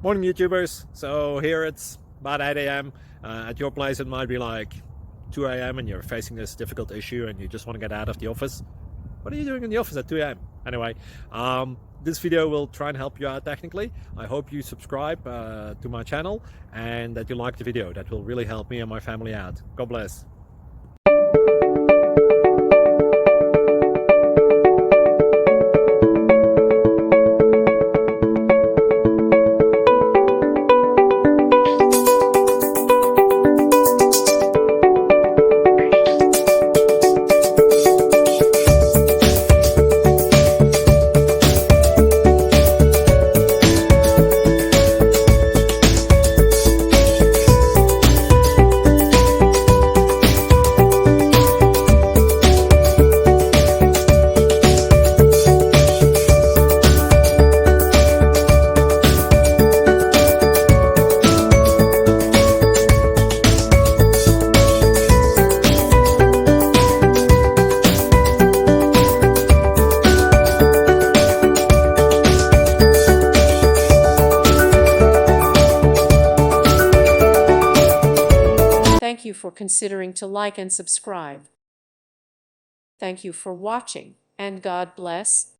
Morning YouTubers. So here it's about 8 a.m. At your place it might be like 2 a.m. and you're facing this difficult issue and you just want to get out of the office. What are you doing in the office at 2 a.m.? Anyway, this video will try and help you out technically. I hope you subscribe to my channel and that you like the video. That will really help me and my family out. God bless. Thank you for considering to like and subscribe. Thank you for watching, and God bless.